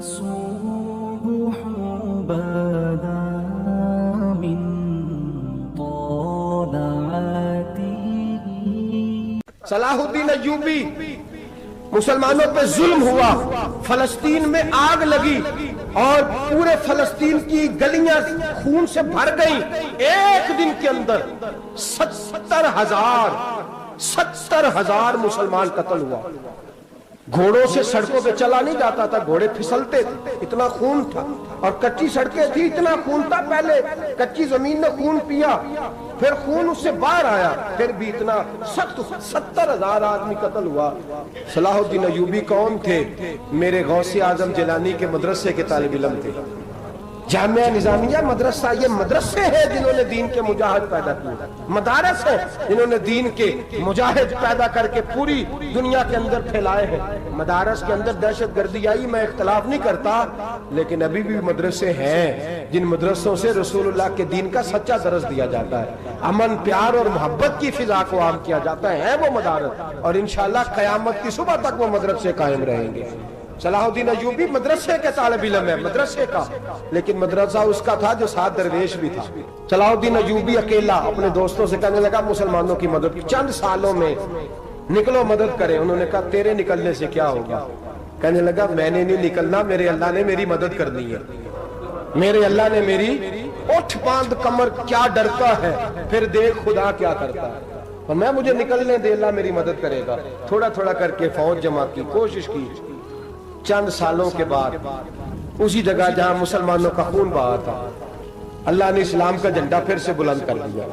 الصبح بدا من طلعته. صلاح الدین ایوبی، مسلمانوں پہ ظلم ہوا، فلسطین میں آگ لگی اور پورے فلسطین کی گلیاں خون سے بھر گئیں. ایک دن کے اندر 70,000 مسلمان قتل ہوا. گھوڑوں سے سڑکوں پہ چلا نہیں جاتا تھا، گھوڑے پھسلتے تھے، اتنا خون تھا. اور کچی سڑکیں تھی، اتنا خون تھا. پہلے کچی زمین نے خون پیا، پھر خون اس سے باہر آیا، پھر بھی اتنا سخت 70,000 آدمی قتل ہوا. صلاح الدین ایوبی کون تھے؟ میرے غوث اعظم جیلانی کے مدرسے کے طالب علم تھے. جامعہ نظامیہ مدرسہ، یہ مدرسے ہیں جنہوں نے دین کے مجاہد پیدا کیے، مدارس ہیں جنہوں نے دین کے مجاہد پیدا کر کے پوری دنیا کے اندر پھیلائے ہیں. مدارس کے اندر دہشت گردی آئی، میں اختلاف نہیں کرتا، لیکن ابھی بھی مدرسے ہیں جن مدرسوں سے رسول اللہ کے دین کا سچا درس دیا جاتا ہے، امن، پیار اور محبت کی فضا کو عام کیا جاتا ہے وہ مدارس. اور انشاءاللہ قیامت کی صبح تک وہ مدرسے قائم رہیں گے. صلاح الدین ایوبی مدرسے کے طالب علم ہے، مدرسے کا، لیکن مدرسہ اس کا تھا جو ساتھ درویش بھی تھا. صلاح الدین ایوبی اکیلا اپنے دوستوں سے کہنے لگا مسلمانوں کی مدد، چند سالوں میں نکلو مدد کریں. انہوں نے کہا تیرے نکلنے سے کیا ہوگا؟ کہنے لگا میں نے نہیں نکلنا، میرے اللہ نے میری مدد کرنی ہے، میرے اللہ نے میری اٹھ باندھ کمر، کیا ڈرتا ہے پھر دیکھ خدا کیا کرتا ہے. اور میں مجھے نکلنے دے، اللہ میری مدد کرے گا. تھوڑا تھوڑا کر کے فوج جمع کی، کوشش کی. چند سالوں کے بعد اسی جگہ جہاں مسلمانوں کا خون بہا تھا، اللہ نے اسلام کا جھنڈا پھر سے بلند کر دیا.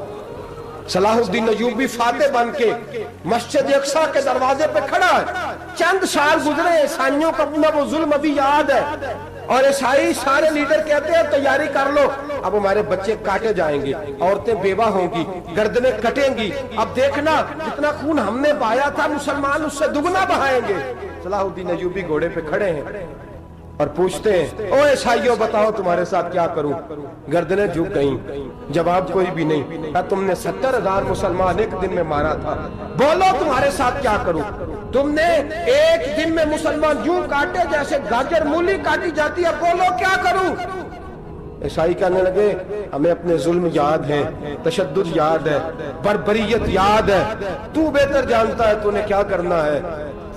صلاح الدین ایوبی فاتح بن کے مسجد اقصی کے دروازے پہ کھڑا ہے. چند سال گزرے، عیسائیوں کا اپنا وہ ظلم ابھی یاد ہے، اور عیسائی سارے لیڈر کہتے ہیں تیاری کر لو، اب ہمارے بچے کاٹے جائیں گے، عورتیں بیوہ ہوں گی، گردنیں کٹیں گی، اب دیکھنا جتنا خون ہم نے بہایا تھا مسلمان اس سے دگنا بہائیں گے. صلاح الدین ایوبی گھوڑے پہ کھڑے ہیں اور پوچھتے ہیں او عیسائیوں بتاؤ تمہارے ساتھ کیا کروں؟ گردنیں جھک گئیں، جواب کوئی بھی نہیں. کہا تم نے 70,000 مسلمان ایک دن میں مارا تھا، بولو تمہارے ساتھ کیا کروں؟ تم نے ایک دن میں مسلمان یوں کاٹے جیسے گاجر مولی کاٹی جاتی ہے، بولو کیا کروں؟ عیسائی کہنے لگے ہمیں اپنے ظلم یاد ہے، تشدد یاد ہے، بربریت یاد ہے، تو بہتر جانتا ہے تو نے کیا کرنا ہے.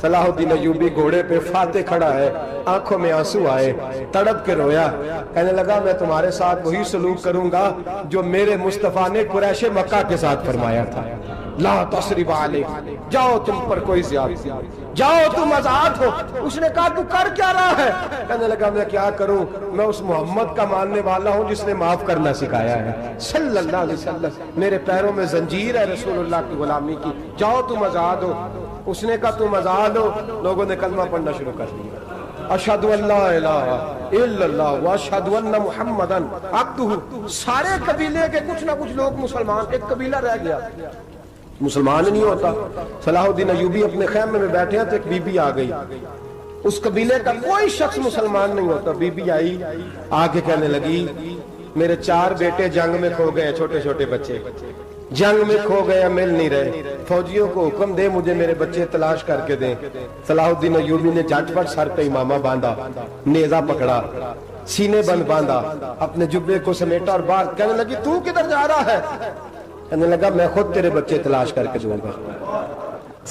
صلاح الدین ایوبی گھوڑے پہ فاتح کھڑا ہے، آنکھوں میں آنسو آئے، تڑپ کے رویا. کہنے لگا میں تمہارے ساتھ وہی سلوک کروں گا جو میرے مصطفیٰ نے قریش مکہ کے ساتھ فرمایا تھا، لا تصریب علیک، جاؤ تم پر کوئی زیادتی، جاؤ تم آزاد ہو. اس نے کہا تو کر کیا رہا ہے؟ کہنے لگا میں کیا کروں، میں اس محمد کا ماننے والا ہوں جس نے معاف کرنا سکھایا ہے صلی اللہ علیہ وسلم. میرے پیروں میں زنجیر ہے رسول اللہ کی غلامی کی، جاؤ تم آزاد ہو. اس نے کہا تم آزاد ہو. لوگوں نے کلمہ پڑھنا شروع کر دیا، اشہد ان لا الہ الا اللہ واشہد ان محمدن عبدہ. سارے قبیلے کے کچھ نہ کچھ لوگ مسلمان، ایک قبیلہ رہ گیا مسلمان نہیں ہوتا. صلاح الدین ایوبی اپنے خیمے میں بیٹھے ہیں تو ایک بی بی آ گئی، اس قبیلے کا کوئی شخص مسلمان نہیں ہوتا. بی بی آئی، آگے کہنے لگی میرے 4 بیٹے جنگ میں کھو گئے، چھوٹے چھوٹے بچے جنگ میں کھو گئے، مل نہیں رہے، فوجیوں کو حکم دے مجھے میرے بچے تلاش کر کے دیں. صلاح الدین ایوبی نے جھٹ پٹ سر پہ امامہ باندھا، نیزہ پکڑا، سینے بند باندھا، اپنے جبے کو سمیٹا اور باہر. کہنے لگی تو کدھر جا رہا ہے؟ کہنے لگا میں خود تیرے بچے تلاش کر کے دوں گا.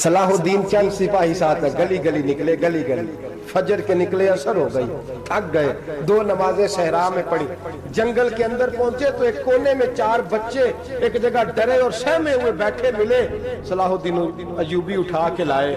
صلاح الدین چند سپاہی ساتھ گلی گلی نکلے، گلی گلی فجر کے نکلے، اثر ہو گئی، تھک گئے. 2 نمازیں صحرا میں پڑھی. جنگل کے اندر پہنچے تو ایک کونے میں 4 بچے ایک جگہ ڈرے اور سہمے ہوئے بیٹھے ملے. صلاح الدین ایوبی اٹھا کے لائے،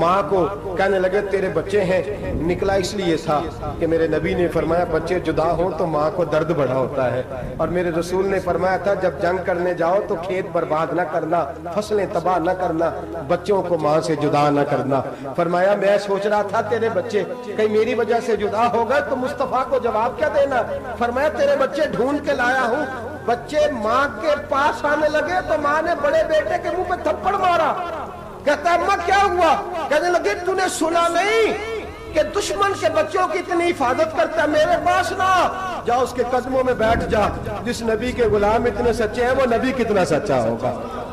ماں کو کہنے لگے تیرے بچے ہیں. نکلا اس لیے تھا کہ میرے نبی نے فرمایا بچے جدا ہوں تو ماں کو درد بڑا ہوتا ہے، اور میرے رسول نے فرمایا تھا جب جنگ کرنے جاؤ تو کھیت برباد نہ کرنا، فصلیں تباہ نہ کرنا، بچوں کو ماں سے جدا نہ کرنا. فرمایا میں سوچ رہا تھا تیرے بچے کہیں میری وجہ سے جدا ہو گئے تو مصطفیٰ کو جواب کیا دینا. فرمایا تیرے بچے ڈھونڈ کے لایا ہوں. بچے ماں کے پاس آنے لگے تو ماں نے بڑے بیٹے کے منہ پہ تھپڑ مارا. کہتا اماں کیا ہوا؟ کہنے لگے تو نے سنا نہیں کہ دشمن کے بچوں کی اتنی حفاظت کرتا ہے، میرے پاس نہ جا، اس کے قدموں میں بیٹھ جا. جس نبی کے غلام اتنے سچے ہیں وہ نبی کتنا سچا ہوگا.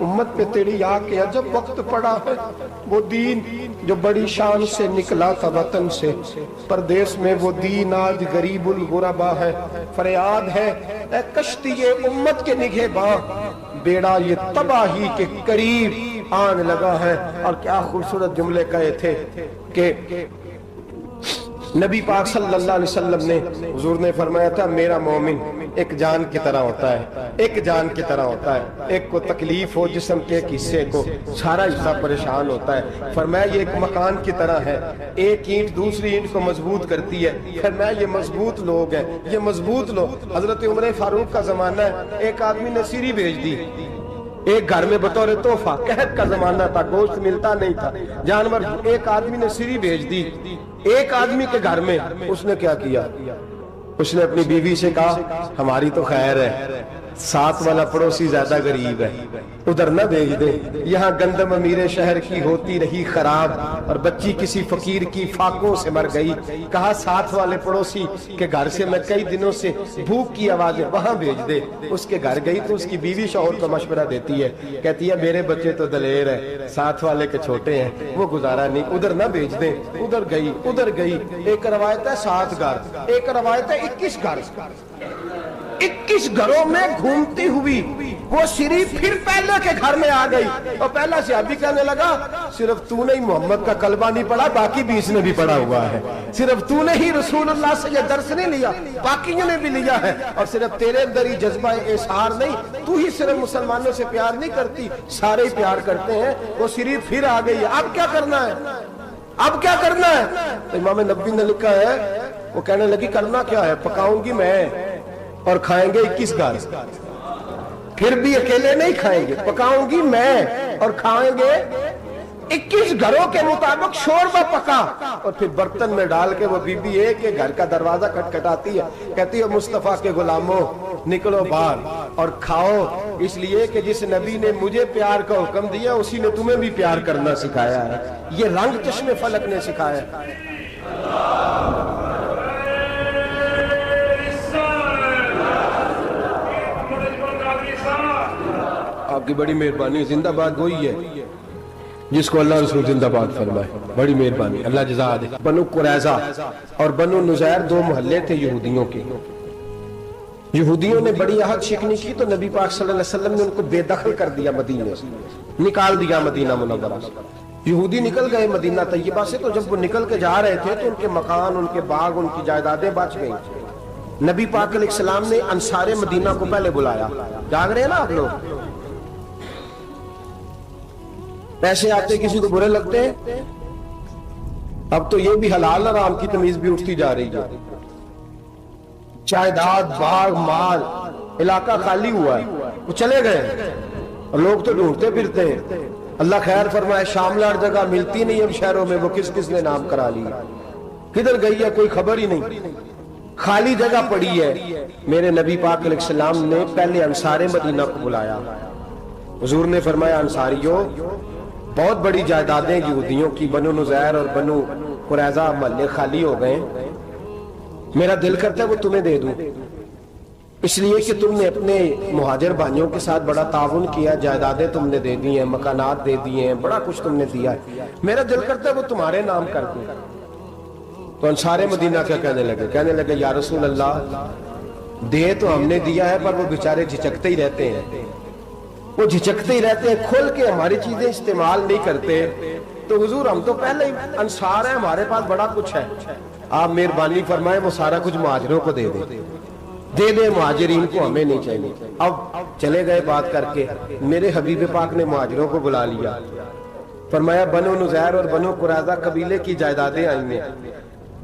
امت پہ تیری آ کے عجب وقت پڑا ہے، وہ دین جو بڑی شان سے نکلا تھا وطن سے، پردیس میں وہ دین آج غریب الغربا ہے، فریاد ہے اے کشتی امت کے نگہباں، بیڑا یہ تباہی کے قریب آن لگا ہے۔ اور کیا خوبصورت جملے کہے تھے کہ نبی پاک صلی اللہ علیہ وسلم نے، حضور نے فرمایا تھا میرا مومن ایک جان کی طرح ہوتا ہے، ایک جان کی طرح ہوتا ہے، ایک کو تکلیف ہو جسم کے ایک حصے کو سارا حصہ پریشان ہوتا ہے، فرمایا یہ ایک مکان کی طرح ہے، ایک اینٹ دوسری اینٹ کو مضبوط کرتی ہے، فرمایا یہ مضبوط لوگ ہیں، یہ مضبوط لوگ۔ حضرت عمر فاروق کا زمانہ ہے، ایک آدمی نے سیری بھیج دی ایک گھر میں بطور تحفہ، قحط کا زمانہ تھا، گوشت ملتا نہیں تھا، جانور، ایک آدمی نے سیری بھیج دی ایک آدمی کے گھر میں۔ اس نے کیا کیا؟ اس نے اپنی بیوی سے کہا ہماری تو خیر ہے، ساتھ والا پڑوسی زیادہ غریب ہے، ادھر نہ بھیج دے، یہاں گندم امیر شہر کی ہوتی رہی خراب اور بچی کسی فقیر کی فاقوں سے مر گئی، کہا ساتھ والے پڑوسی کے گھر سے میں کئی دنوں سے بھوک کی آوازیں وہاں بھیج دے۔ اس کے گھر گئی تو اس کی بیوی شوہر کو مشورہ دیتی ہے، کہتی ہے میرے بچے تو دلیر ہیں، ساتھ والے کے چھوٹے ہیں، وہ گزارا نہیں، ادھر نہ بھیج دیں۔ ادھر گئی، ایک روایت ہے 7 گھر، ایک روایت ہے 21 گھر، 21 گھروں میں گھومتی ہوئی وہ سری پھر پہلے کے گھر میں آ گئی، اور پہلا صحابی کہنے لگا صرف تو نے ہی محمد کا کلمہ نہیں پڑھا، باقی 20 نے بھی پڑھا ہوا ہے، صرف تو نے ہی رسول اللہ سے یہ درس نہیں لیا، باقیوں نے بھی لیا ہے، اور صرف تیرے اندر ہی جذبہ احسار نہیں، تو ہی صرف مسلمانوں سے پیار نہیں کرتی، سارے ہی پیار کرتے ہیں۔ وہ سری پھر آ گئی ہے، اب کیا کرنا ہے؟ اب کیا کرنا ہے؟ تو امام نبوی نے لکھا ہے، وہ کہنے لگی کرنا کیا ہے؟ پکاؤں گی میں اور کھائیں گے 21 گھر، پھر بھی اکیلے نہیں کھائیں گے، پکاؤں گی میں اور کھائیں گے 21 گھروں کے مطابق شوربہ پکا، اور پھر برتن میں ڈال کے وہ بی بی ایک گھر کا دروازہ کھٹکھٹاتی ہے، کہتی ہے مصطفیٰ کے غلاموں نکلو باہر اور کھاؤ، اس لیے کہ جس نبی نے مجھے پیار کا حکم دیا اسی نے تمہیں بھی پیار کرنا سکھایا ہے، یہ رنگ چشم فلک نے سکھایا ہے۔ آپ کی بڑی مہربانی، زندہ باد وہی ہے جس کو اللہ رسول زندہ باد فرمائے، بڑی مہربانی، اللہ جزا دے۔ بنو قریظہ اور بنو نذیر 2 محلے تھے یہودیوں کے، یہودیوں نے بڑی عہد شکنی کی تو نبی پاک صلی اللہ علیہ وسلم نے ان کو بے دخل کر دیا، مدینے سے نکال دیا، مدینہ منورہ سے۔ یہودی نکل گئے مدینہ طیبہ سے، تو جب وہ نکل کے جا رہے تھے تو ان کے مکان، ان کے باغ، ان کی جائیدادیں بچ گئیں۔ نبی پاک علیہ السلام نے انصار مدینہ کو پہلے بلایا، جاگ رہے ہیں نا آپ لوگ؟ پیسے آتے کسی کو برے لگتے ہیں، اب تو یہ بھی حلال حرام کی تمیز بھی اٹھتی جا رہی ہے، جائیداد، باغ، مال، علاقہ خالی ہوا ہے، وہ چلے گئے اور لوگ تو ڈھونڈتے پھرتے ہیں۔ اللہ خیر فرمائے، شاملہ جگہ ملتی نہیں اب شہروں میں، وہ کس کس نے نام کرا لی، کدھر گئی ہے کوئی خبر ہی نہیں، خالی جگہ پڑی ہے۔ میرے نبی پاک علیہ السلام نے پہلے انصار مدینہ کو بلایا، حضور نے فرمایا انصاریوں بہت بڑی جائیدادیں یہودیوں کی، بنو نذیر اور بنو قریظہ محلے خالی ہو گئے، میرا دل کرتا ہے وہ تمہیں دے دوں، اس لیے کہ تم نے اپنے مہاجر بھائیوں کے ساتھ بڑا تعاون کیا، جائیدادیں تم نے دے دی ہیں، مکانات دے دیے ہیں، بڑا کچھ تم نے دیا ہے، میرا دل کرتا ہے وہ تمہارے نام کر دوں۔ تو انصار مدینہ کیا کہنے لگے یا رسول اللہ دے تو ہم نے دیا ہے پر وہ بیچارے جھچکتے ہی رہتے ہیں، وہ جھچکتے ہی رہتے ہیں، کھول کے ہماری چیزیں استعمال نہیں کرتے، تو حضور ہم تو پہلے ہی انصار ہیں، ہمارے پاس بڑا کچھ ہے، آپ مہربانی فرمائیں وہ سارا کچھ مہاجروں کو دے دے مہاجرین کو، ہمیں نہیں چاہیے۔ اب چلے گئے بات کر کے، میرے حبیب پاک نے مہاجروں کو بلا لیا، فرمایا بنو نذیر اور بنو قریظہ قبیلے کی جائیدادیں آئی ہیں،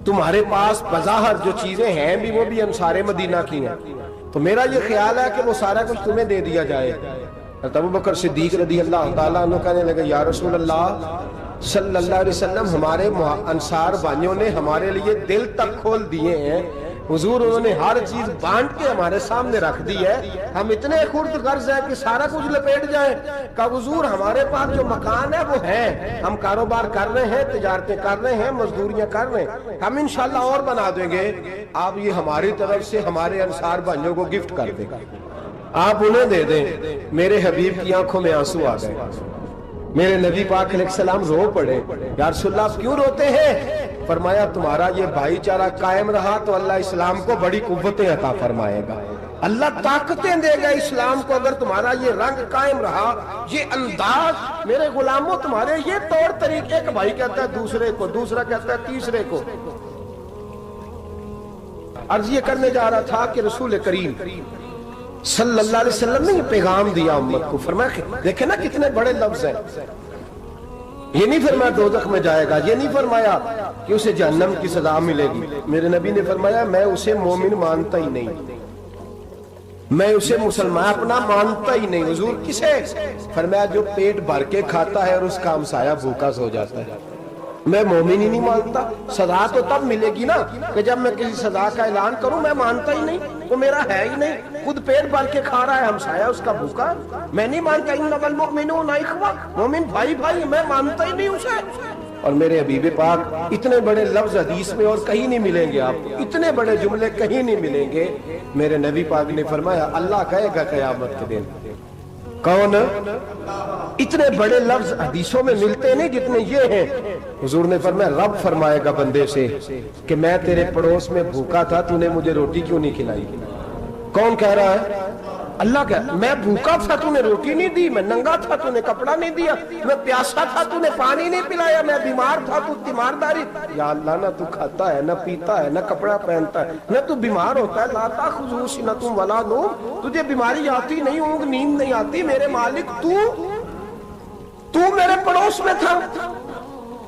تمہارے پاس بظاہر جو چیزیں ہیں بھی وہ بھی انصار مدینہ کی ہیں، تو میرا یہ خیال ہے کہ وہ سارا کچھ تمہیں دے دیا جائے۔ ابو بکر صدیق رضی اللہ تعالیٰ عنہ کہنے لگے یا رسول اللہ صلی اللہ علیہ وسلم ہمارے انصار بھائیوں نے ہمارے لیے دل تک کھول دیے ہیں، حضور انہوں نے ہر چیز بانٹ کے ہمارے سامنے رکھ دی ہے، ہم اتنے خرد غرض ہیں کہ سارا کچھ لپیٹ جائیں، کہ حضور ہمارے پاس جو مکان ہے وہ ہے، ہم کاروبار کر رہے ہیں، تجارتیں کر رہے ہیں، مزدوریاں کر رہے ہیں، ہم انشاءاللہ اور بنا دیں گے، آپ یہ ہماری طرف سے ہمارے انصار بھائیوں کو گفٹ کر دیں گا۔ آپ انہیں دے دیں. میرے حبیب کی آنکھوں میں آنسو آ گئے. میرے نبی پاک علیہ السلام رو پڑے. یا رسول اللہ آپ کیوں روتے ہیں؟ فرمایا تمہارا یہ بھائی چارہ قائم رہا تو اللہ اسلام کو بڑی قوتیں عطا فرمائے گا. اللہ طاقتیں دے گا اسلام کو اگر تمہارا یہ رنگ قائم رہا, یہ انداز. میرے غلاموں تمہارے یہ طور طریقے, ایک بھائی کہتا ہے دوسرے کو, دوسرا کہتا ہے تیسرے کو. عرض یہ کرنے جا رہا تھا کہ رسول کریم صلی اللہ علیہ وسلم نے یہ پیغام دیا امت کو. فرمایا دیکھیں نا کتنے بڑے لفظ ہیں. یہ نہیں فرمایا دوزخ میں جائے گا, یہ نہیں فرمایا کہ اسے جہنم کی سزا ملے گی. میرے نبی نے فرمایا میں اسے مومن مانتا ہی نہیں, میں اسے مسلمان اپنا مانتا ہی نہیں. حضور کسے؟ فرمایا جو پیٹ بھر کے کھاتا ہے اور اس کا ہمسایہ بھوکا سو جاتا ہے. میں مومن ہی نہیں مانتا. سزا تو تب ملے گی نا کہ جب میں کسی سزا کا اعلان کروں. میں مانتا ہی نہیں, وہ میرا ہے ہی نہیں. خود پیٹ بھر کے کھا رہا ہے, ہمسایہ اس کا بھوکا. میں نہیں مانتا انما المؤمنون اخوہ, مومن بھائی بھائی, میں مانتا ہی نہیں اسے. اور میرے حبیب پاک اتنے بڑے لفظ حدیث میں اور کہیں نہیں ملیں گے, آپ اتنے بڑے جملے کہیں نہیں ملیں گے. میرے نبی پاک نے فرمایا اللہ کہے گا قیامت کے دن. کون؟ اتنے بڑے لفظ حدیثوں میں ملتے نہیں جتنے یہ ہیں. حضور نے فرمایا رب فرمائے گا بندے سے کہ میں تیرے پڑوس میں بھوکا تھا, تو نے مجھے روٹی کیوں نہیں کھلائی؟ کون کہہ رہا ہے؟ اللہ کہہ, میں بھوکا تھا تو نے روٹی نہیں دی, میں ننگا تھا تو نے کپڑا نہیں دیا, میں پیاسا تھا تو نے پانی نہیں پلایا, میں بیمار تھا تو تیمارداری. یا اللہ نہ تو کھاتا ہے, نہ پیتا ہے, نہ کپڑا پہنتا ہے, نہ تو بیمار ہوتا ہے. لا تاخذہ سنۃ ولا نوم, تجھے بیماری آتی نہیں, اونگ نیند نہیں آتی. میرے مالک تو میرے پڑوس میں تھا.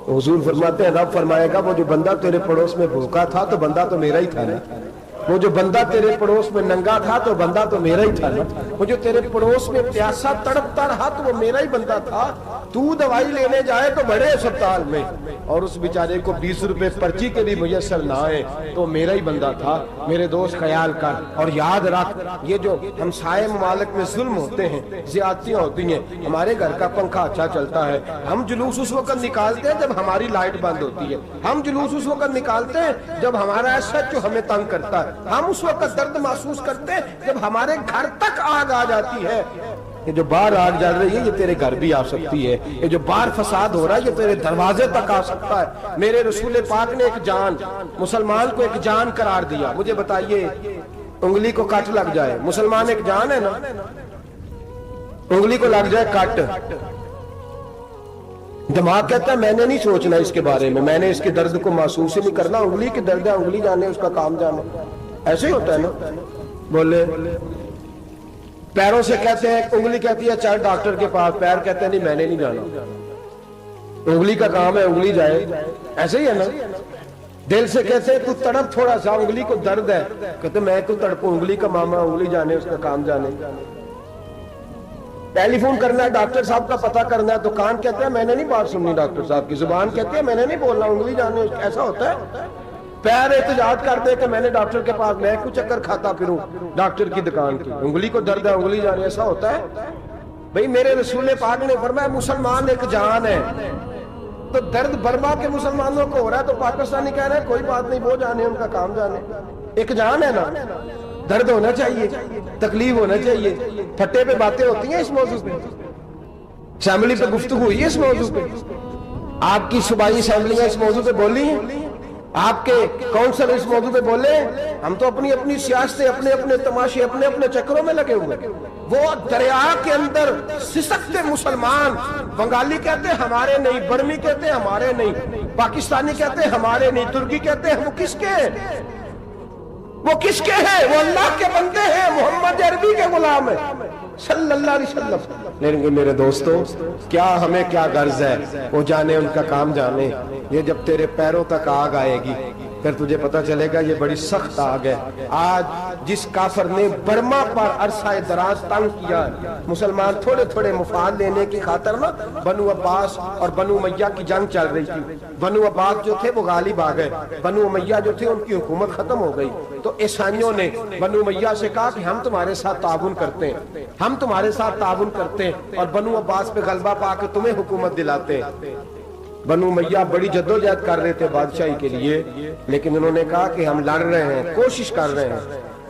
حضور فرماتے ہیں رب فرمائے گا وہ جو بندہ تیرے پڑوس میں بھوکا تھا تو بندہ تو میرا ہی تھا نا. وہ جو بندہ تیرے پڑوس میں ننگا تھا تو بندہ تو میرا ہی تھا نا. وہ جو تیرے پڑوس میں پیاسا تڑپتا رہا تو وہ میرا ہی بندہ تھا. تو دوائی لینے جائے تو بڑے اسپتال میں اور اس بیچارے کو 20 روپے پرچی کے بھی میسر نہ آئے تو میرا ہی بندہ تھا. میرے دوست خیال کر اور یاد رکھ, یہ جو ہمسائے ممالک میں ظلم ہوتے ہیں, زیادتیاں ہوتی ہیں. ہمارے گھر کا پنکھا اچھا چلتا ہے, ہم جلوس اس وقت نکالتے ہیں جب ہماری لائٹ بند ہوتی ہے. ہم جلوس اس وقت نکالتے ہیں جب ہمارا ایسا جو ہمیں تنگ کرتا ہے. ہم اس وقت درد محسوس کرتے ہیں جب ہمارے گھر تک آگ آ جاتی ہے. یہ جو باہر آگ جل رہی ہے یہ تیرے گھر بھی آ سکتی ہے. یہ جو باہر فساد ہو رہا ہے یہ تیرے دروازے تک آ سکتا ہے. میرے رسول پاک نے ایک جان, مسلمان کو ایک جان قرار دیا. مجھے بتائیے انگلی کو کٹ لگ جائے, مسلمان ایک جان ہے نا, انگلی کو لگ جائے کٹ, دماغ کہتا ہے میں نے نہیں سوچنا اس کے بارے میں نے اس کے درد کو محسوس ہی نہیں کرنا. انگلی کی درد ہے, انگلی جانے, اس کا کام جانے. ایسے ہی ہوتا ہے نا. بولے پیروں سے کہتے ہیں, انگلی کہتی ہے چل ڈاکٹر کے پاس, پیر کہتے ہیں نہیں میں نے نہیں جانا, انگلی کا کام ہے انگلی جائے. ایسے ہی ہے نا. دل سے کہتے ہیں تو تڑپ تھوڑا سا, انگلی کو درد ہے, کہتے میں تو تڑپوں, انگلی کا ماما, انگلی جانے, اس کا کام جانے. ٹیلی فون کرنا ہے, ڈاکٹر صاحب کا پتہ کرنا ہے, تو کان کہتے ہیں میں نے نہیں بات سننی ڈاکٹر صاحب کی, زبان کہتے ہیں میں نے نہیں بولنا, انگلی جانے. ایسا ہوتا ہے. پیر احتجاج کرتے کہ میں نے ڈاکٹر کے پاس, میں کچھ چکر کھاتا پھروں ڈاکٹر کی دکان کی, انگلی کو درد ہے انگلی جانے. ایسا ہوتا ہے بھئی. میرے رسول پاک نے فرمایا مسلمان ایک جان ہے. تو درد برما کے مسلمانوں کو ہو رہا ہے تو پاکستانی کہہ رہے ہیں کوئی بات نہیں, وہ جانے, ان کا کام جانے. ایک جان ہے نا. درد ہونا چاہیے, تکلیف ہونا چاہیے. پھٹے پہ باتیں ہوتی ہیں اس موضوع پہ, اسمبلی پہ گفتگو ہوئی ہے اس موضوع پہ, آپ کی صوبائی اسمبلیاں اس موضوع پہ بولی ہیں, آپ کے کونسل اس موضوع پہ بولے. ہم تو اپنی اپنی سیاستیں, اپنے اپنے تماشے, اپنے اپنے چکروں میں لگے ہوئے. وہ دریا کے اندر سسکتے مسلمان, بنگالی کہتے ہیں ہمارے نہیں, برمی کہتے ہیں ہمارے نہیں, پاکستانی کہتے ہیں ہمارے نہیں, ترکی کہتے ہیں وہ کس کے ہیں, وہ کس کے ہیں؟ وہ اللہ کے بندے ہیں, محمد عربی کے غلام ہیں صلی اللہ علیہ وسلم. لیکن میرے دوستو کیا ہمیں کیا غرض ہے, وہ جانے, ان کا کام جانے. یہ جب تیرے پیروں تک آگ آئے گی پھر تجھے پتہ چلے گا یہ بڑی سخت آگ ہے. آج جس کافر نے برما پر عرصہ دراز تنگ کیا, مسلمان تھوڑے تھوڑے مفاد لینے کی خاطر نا, بنو عباس اور بنو امیہ کی جنگ چل رہی تھی. بنو عباس جو تھے وہ غالب آ گئے, بنو امیہ جو تھے ان کی حکومت ختم ہو گئی. تو عیسائیوں نے بنو امیہ سے کہا کہ ہم تمہارے ساتھ تعاون کرتے ہیں, ہم تمہارے ساتھ تعاون کرتے ہیں اور بنو عباس پہ غلبہ پا کے تمہیں حکومت دلاتے ہیں. بنو امیہ بڑی جدوجہد کر رہے تھے بادشاہی کے لیے, لیکن انہوں نے کہا کہ ہم لڑ رہے ہیں, کوشش کر رہے ہیں,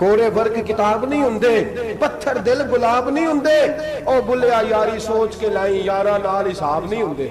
ਕੋਰੇ ਵਰਗ ਕਿਤਾਬ ਨਹੀਂ ਹੁੰਦੇ, ਪੱਥਰ ਦਿਲ ਗੁਲਾਬ ਨਹੀਂ ਹੁੰਦੇ। ਉਹ ਬੁੱਲਿਆ ਯਾਰੀ ਸੋਚ ਕੇ ਲਾਈ, ਯਾਰਾਂ ਨਾਲ ਹਿਸਾਬ ਨਹੀਂ ਹੁੰਦੇ।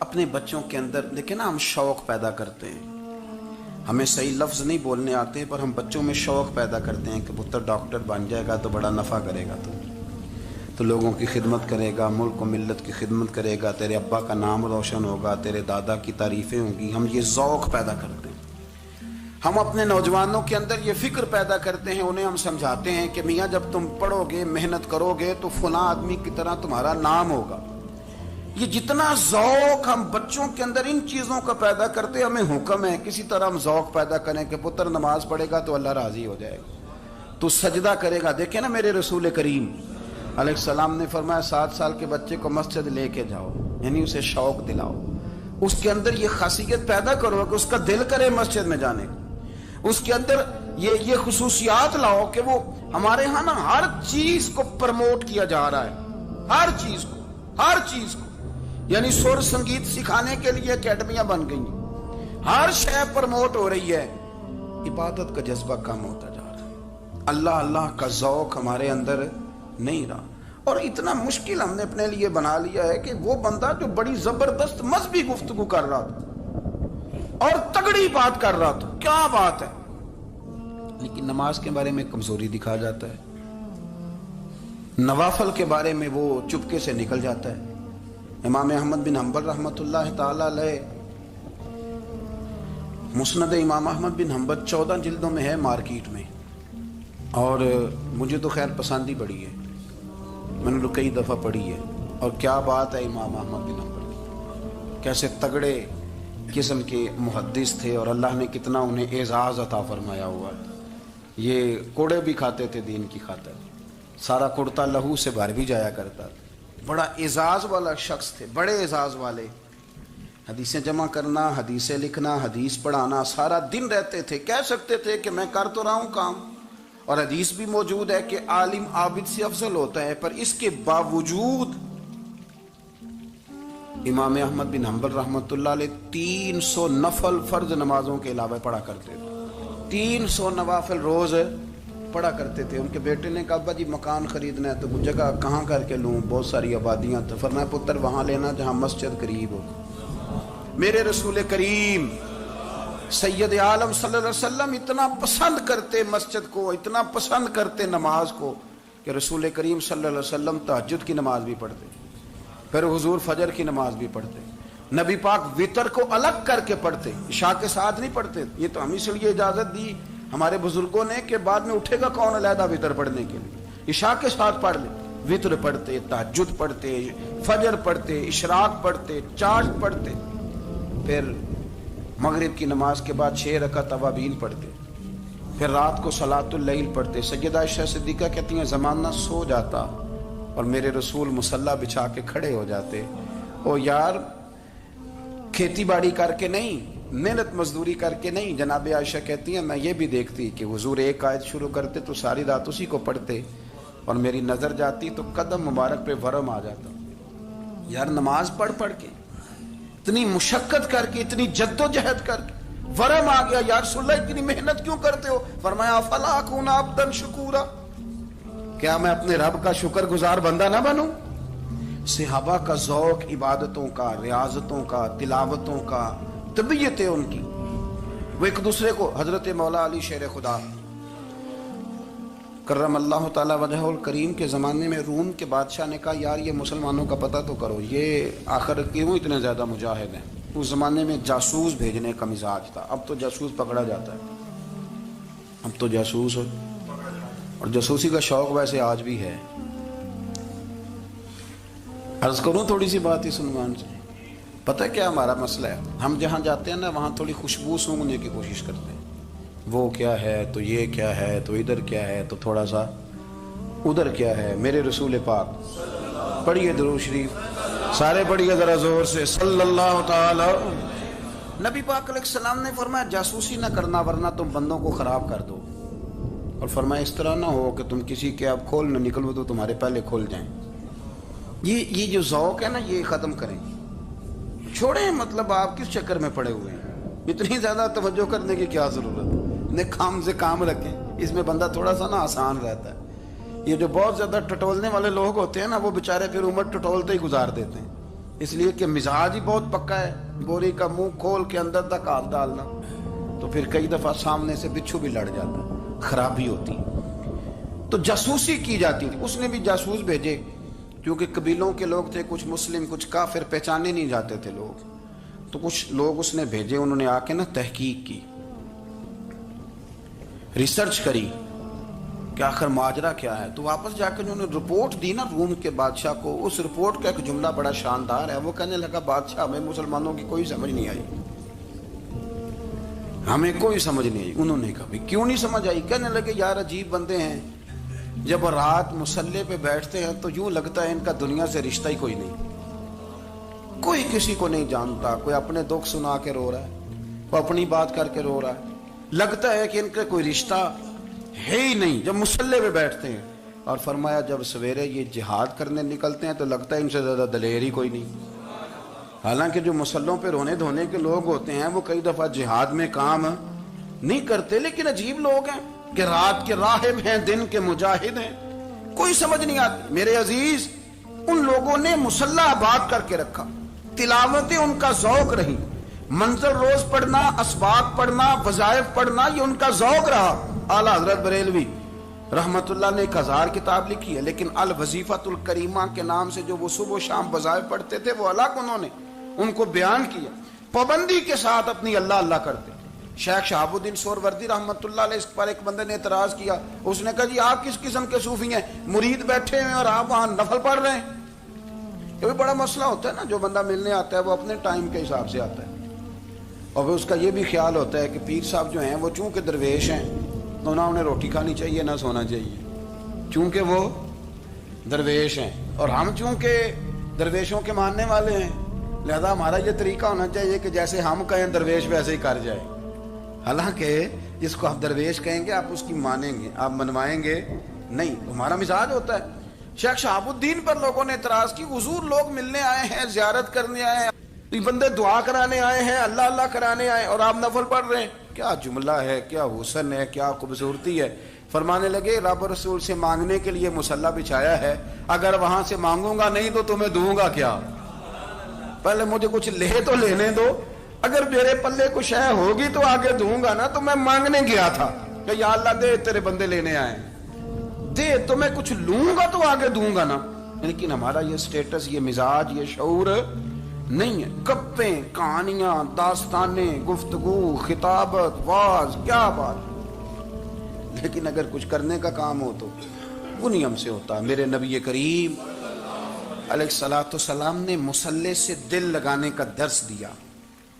اپنے بچوں کے اندر دیکھیں نا، ہم شوق پیدا کرتے ہیں، ہمیں صحیح لفظ نہیں بولنے آتے پر ہم بچوں میں شوق پیدا کرتے ہیں کہ پتر ڈاکٹر بن جائے گا تو بڑا نفع کرے گا، تو لوگوں کی خدمت کرے گا، ملک و ملت کی خدمت کرے گا، تیرے ابا کا نام روشن ہوگا، تیرے دادا کی تعریفیں ہوں گی. ہم یہ ذوق پیدا کرتے ہیں. ہم اپنے نوجوانوں کے اندر یہ فکر پیدا کرتے ہیں، انہیں ہم سمجھاتے ہیں کہ میاں جب تم پڑھو گے، محنت کرو گے تو فلاں آدمی کی طرح تمہارا نام ہوگا. یہ جتنا ذوق ہم بچوں کے اندر ان چیزوں کا پیدا کرتے، ہمیں حکم ہے کسی طرح ہم ذوق پیدا کریں کہ پتر نماز پڑھے گا تو اللہ راضی ہو جائے گا، تو سجدہ کرے گا. دیکھیں نا میرے رسول کریم علیہ السلام نے فرمایا 7 سال کے بچے کو مسجد لے کے جاؤ، یعنی اسے شوق دلاؤ، اس کے اندر یہ خاصیت پیدا کرو کہ اس کا دل کرے مسجد میں جانے کا، اس کے اندر یہ خصوصیات لاؤ کہ وہ ہمارے ہاں نا ہر چیز کو پرموٹ کیا جا رہا ہے، ہر چیز کو یعنی سر سنگیت سکھانے کے لیے اکیڈمیاں بن گئی ہیں، ہر شے پرموٹ ہو رہی ہے، عبادت کا جذبہ کم ہوتا جا رہا ہے، اللہ کا ذوق ہمارے اندر نہیں رہا. اور اتنا مشکل ہم نے اپنے لیے بنا لیا ہے کہ وہ بندہ جو بڑی زبردست مذہبی گفتگو کر رہا تھا اور تگڑی بات کر رہا تھا، کیا بات ہے، لیکن نماز کے بارے میں کمزوری دکھا جاتا ہے، نوافل کے بارے میں وہ چپکے سے نکل جاتا ہے. امام احمد بن حنبل رحمۃ اللہ تعالی علیہ، مسند امام احمد بن حنبل 14 جلدوں میں ہے مارکیٹ میں، اور مجھے تو خیر پسند ہی بڑی ہے، میں نے تو کئی دفعہ پڑھی ہے. اور کیا بات ہے امام احمد بن حنبل، کیسے تگڑے قسم کے محدث تھے اور اللہ نے کتنا انہیں اعزاز عطا فرمایا ہوا. یہ کوڑے بھی کھاتے تھے دین کی خاطر، سارا کرتا لہو سے بھر بھی جایا کرتا تھا، بڑا اعزاز والا شخص تھے، بڑے اعزاز والے. حدیثیں جمع کرنا، حدیثیں لکھنا، حدیث پڑھانا، سارا دن رہتے تھے. کہہ سکتے تھے کہ میں کر تو رہا ہوں کام، اور حدیث بھی موجود ہے کہ عالم عابد سے افضل ہوتا ہے، پر اس کے باوجود امام احمد بن حنبل رحمۃ اللہ علیہ 300 نفل فرض نمازوں کے علاوہ پڑھا کرتے تھے، 300 نوافل روز پڑھا کرتے تھے. ان کے بیٹے نے کہا ابا جی مکان خریدنا ہے تو وہ جگہ کہاں کر کے لوں، بہت ساری آبادیاں، تو فرمایا پتر وہاں لینا جہاں مسجد قریب ہو. میرے رسول کریم سید عالم صلی اللہ علیہ وسلم اتنا پسند کرتے مسجد کو، اتنا پسند کرتے نماز کو کہ رسول کریم صلی اللہ علیہ وسلم تہجد کی نماز بھی پڑھتے، پھر حضور فجر کی نماز بھی پڑھتے. نبی پاک وتر کو الگ کر کے پڑھتے، عشاء کے ساتھ نہیں پڑھتے. یہ تو ہم اس لیے اجازت دی ہمارے بزرگوں نے کہ بعد میں اٹھے گا کون علیحدہ وتر پڑھنے کے لیے، عشاء کے ساتھ پڑھ لے. وتر پڑھتے، تہجد پڑھتے، فجر پڑھتے، اشراق پڑھتے، چاشت پڑھتے، پھر مغرب کی نماز کے بعد 6 رکعت اوابین پڑھتے، پھر رات کو صلاۃ اللیل پڑھتے. سیدہ عائشہ صدیقہ کہتی ہیں زمانہ سو جاتا اور میرے رسول مصلی بچھا کے کھڑے ہو جاتے. او یار کھیتی باڑی کر کے نہیں، محنت مزدوری کر کے نہیں. جناب عائشہ کہتی ہیں میں یہ بھی دیکھتی کہ حضور ایک آیت شروع کرتے تو ساری رات اسی کو پڑھتے، اور میری نظر جاتی تو قدم مبارک پہ ورم آ جاتا. یار نماز پڑھ کے اتنی مشقت کر کے، اتنی جد و جہد کر کے ورم آ گیا، یا رسول اللہ اتنی محنت کیوں کرتے ہو؟ فرمایا افلا اکون عبدا شکورا، کیا میں اپنے رب کا شکر گزار بندہ نہ بنوں؟ صحابہ کا ذوق عبادتوں کا، ریاضتوں کا، تلاوتوں کا، طبیعت ہے ان کی. وہ ایک دوسرے کو، حضرت مولا علی شیر خدا کرم اللہ تعالی وجہ الکریم کے زمانے میں روم کے بادشاہ نے کہا یار یہ مسلمانوں کا پتہ تو کرو، یہ آخر کیوں اتنے زیادہ مجاہد ہیں. اس زمانے میں جاسوس بھیجنے کا مزاج تھا، اب تو جاسوس پکڑا جاتا ہے، اب تو جاسوس، اور جاسوسی کا شوق ویسے آج بھی ہے. عرض کروں تھوڑی سی بات اس عنوان سے. پتہ کیا ہمارا مسئلہ ہے؟ ہم جہاں جاتے ہیں نا وہاں تھوڑی خوشبو سونگنے کی کوشش کرتے ہیں. وہ کیا ہے تو یہ کیا ہے تو ادھر کیا ہے تو تھوڑا سا ادھر کیا ہے. میرے رسول پاک پڑھیے درود شریف، سارے پڑھیے ذرا زور سے، صلی اللہ تعالی. نبی پاک علیہ السلام نے فرمایا جاسوسی نہ کرنا ورنہ تم بندوں کو خراب کر دو، اور فرمایا اس طرح نہ ہو کہ تم کسی کے اب کھول نہ نکلو تو تمہارے پہلے کھول جائیں. یہ جو ذوق ہے نا یہ ختم کریں، چھوڑیں. مطلب آپ کس چکر میں پڑے ہوئے ہیں؟ اتنی زیادہ توجہ کرنے کی کیا ضرورت ہے؟ کام سے کام رکھیں، اس میں بندہ تھوڑا سا نا آسان رہتا ہے. یہ جو بہت زیادہ ٹٹولنے والے لوگ ہوتے ہیں نا وہ بےچارے پھر عمر ٹٹولتے ہی گزار دیتے ہیں. اس لیے کہ مزاج ہی بہت پکا ہے، بوری کا منہ کھول کے اندر تک ہاتھ ڈالنا، تو پھر کئی دفعہ سامنے سے بچھو بھی لڑ جاتا، خرابی ہوتی۔ تو جاسوسی کی جاتی تھی، اس نے بھی جاسوس بھیجے، کیونکہ قبیلوں کے لوگ تھے، کچھ مسلم کچھ کافر، پہچانے نہیں جاتے تھے لوگ، تو کچھ لوگ اس نے بھیجے، انہوں نے آ کے نا تحقیق کی، ریسرچ کری کہ آخر ماجرا کیا ہے۔ تو واپس جا کے انہوں نے رپورٹ دی نا روم کے بادشاہ کو، اس رپورٹ کا ایک جملہ بڑا شاندار ہے، وہ کہنے لگا بادشاہ ہمیں مسلمانوں کی کوئی سمجھ نہیں آئی، ہمیں کوئی سمجھ نہیں آئی۔ انہوں نے کہا کیوں نہیں سمجھ آئی؟ کہنے لگے یار عجیب بندے ہیں، جب رات مصلے پہ بیٹھتے ہیں تو یوں لگتا ہے ان کا دنیا سے رشتہ ہی کوئی نہیں، کوئی کسی کو نہیں جانتا، کوئی اپنے دکھ سنا کے رو رہا ہے، وہ اپنی بات کر کے رو رہا ہے، لگتا ہے کہ ان کا کوئی رشتہ ہے ہی نہیں جب مصلے پہ بیٹھتے ہیں۔ اور فرمایا جب سویرے یہ جہاد کرنے نکلتے ہیں تو لگتا ہے ان سے زیادہ دلیر ہی کوئی نہیں۔ حالانکہ جو مسلوں پہ رونے دھونے کے لوگ ہوتے ہیں وہ کئی دفعہ جہاد میں کام نہیں کرتے، لیکن عجیب لوگ ہیں کہ رات کے راہب ہیں، دن کے مجاہد ہیں، کوئی سمجھ نہیں آتی۔ میرے عزیز، ان لوگوں نے مصلہ آباد کر کے رکھا، تلاوتیں ان کا ذوق رہی، منزل روز پڑھنا، اسباق پڑھنا، وظائف پڑھنا، یہ ان کا ذوق رہا۔ اعلیٰ حضرت بریلوی رحمت اللہ نے 1000 کتاب لکھی ہے، لیکن الوظیفۃ الکریمہ کے نام سے جو وہ صبح و شام وظائف پڑھتے تھے وہ الگ انہوں نے ان کو بیان کیا، پابندی کے ساتھ اپنی اللہ اللہ کرتے۔ شیخ شہاب الدین سہروردی رحمت اللہ علیہ، اس پر ایک بندے نے اعتراض کیا، اس نے کہا جی آپ کس قسم کے صوفی ہیں، مرید بیٹھے ہیں اور آپ وہاں نفل پڑھ رہے ہیں؟ یہ بھی بڑا مسئلہ ہوتا ہے نا، جو بندہ ملنے آتا ہے وہ اپنے ٹائم کے حساب سے آتا ہے، اور اس کا یہ بھی خیال ہوتا ہے کہ پیر صاحب جو ہیں وہ چونکہ درویش ہیں تو نہ انہیں روٹی کھانی چاہیے نہ سونا چاہیے، چونکہ وہ درویش ہیں، اور ہم چونکہ درویشوں کے ماننے والے ہیں، لہذا ہمارا یہ طریقہ ہونا چاہیے کہ جیسے ہم کہیں درویش ویسے ہی کر جائے۔ حالانکہ جس کو آپ درویش کہیں گے آپ اس کی مانیں گے، آپ منوائیں گے نہیں، ہمارا مزاج ہوتا ہے۔ شیخ شہاب الدین پر لوگوں نے اعتراض کی، حضور لوگ ملنے آئے ہیں، زیارت کرنے آئے ہیں، یہ بندے دعا کرانے آئے ہیں، اللہ اللہ کرانے آئے، اور آپ نفل پڑھ رہے ہیں، کیا جملہ ہے، کیا حسن ہے، کیا خوبصورتی ہے۔ فرمانے لگے رب رسول سے مانگنے کے لیے مصلی بچھایا ہے، اگر وہاں سے مانگوں گا نہیں تو تمہیں دوں گا کیا؟ پہلے مجھے کچھ لے تو لینے دو، اگر میرے پلے کچھ ہے ہوگی تو آگے دوں گا نا۔ تو میں مانگنے گیا تھا کہ یا اللہ دے، تیرے بندے لینے آئے، دے تو میں کچھ لوں گا تو آگے دوں گا نا۔ لیکن ہمارا یہ سٹیٹس، یہ مزاج، یہ شعور نہیں ہے۔ گپیں، کہانیاں، داستانیں، گفتگو، خطابت، واز، کیا بات، لیکن اگر کچھ کرنے کا کام ہو تو وہ نہیں ہم سے ہوتا۔ میرے نبی کریم علیہ الصلوۃ والسلام نے مصلی سے دل لگانے کا درس دیا،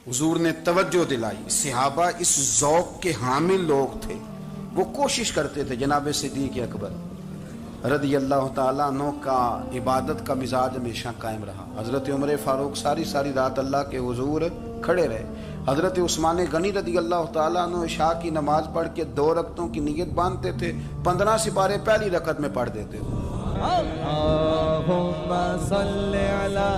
حضور نے توجہ دلائی، صحابہ اس ذوق کے حامل لوگ تھے، وہ کوشش کرتے تھے۔ جناب صدیق اکبر رضی اللہ تعالیٰ عنہ کا عبادت کا مزاج ہمیشہ قائم رہا۔ حضرت عمر فاروق ساری رات اللہ کے حضور کھڑے رہے۔ حضرت عثمان غنی رضی اللہ تعالیٰ عنہ عشاء کی نماز پڑھ کے 2 رکعتوں کی نیت باندھتے تھے، 15 سپارے پہلی رکعت میں پڑھ دیتے تھے۔ اللہم صلی علی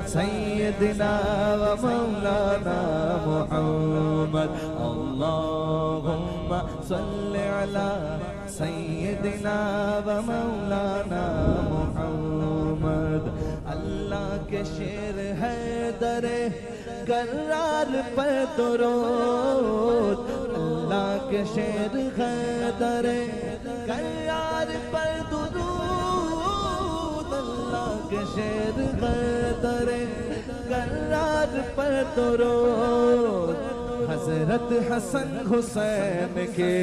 سیدنا و مولانا محمد، اللہم صلی علی سیدنا و مولانا محمد۔ اللہ کے شیر ہے در کرار پر درود، اللہ کے شیر ہے در کرار پر درود، اللہ کے شیر ہے در کرار پر درود، حضرت حسن حسین کے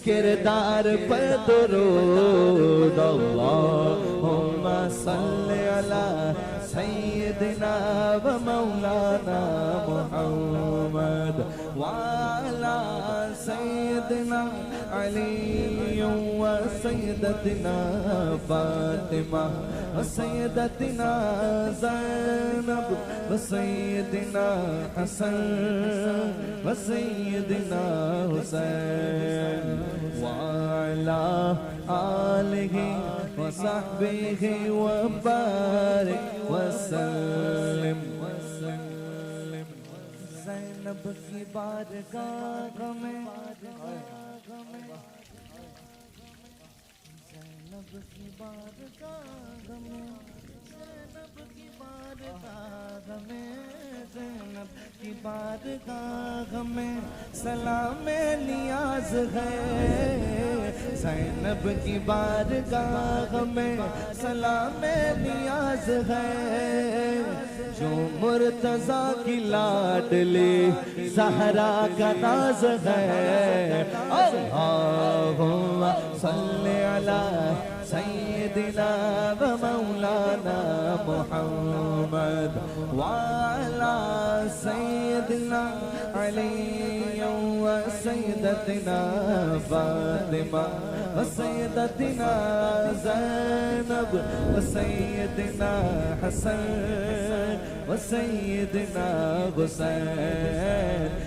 کردار پر درود، اللہم صلی علی سیدنا و مولانا محمد وعلی سیدنا علی و سیدتنا فاطمہ و سیدتنا زینب و سیدنا حسن و سیدنا حسین وعلی آلہ و صحبہ و بارک وسلم۔ زینب کی بارگاہ میں، زینب کی بارگاہ میں زینب کی بارگاہ میں سلام نیاز ہے زینب کی بارگاہ میں سلام نیاز ہے جو مرتضیٰ کی لاڈلی زہرا کا ناز ہے اللہم صلی علی سیدنا و مولانا محمد وعلى سيدنا علي وسيدتنا فاطمة وسيدتنا زينب وسيدنا حسن وسيدنا حسين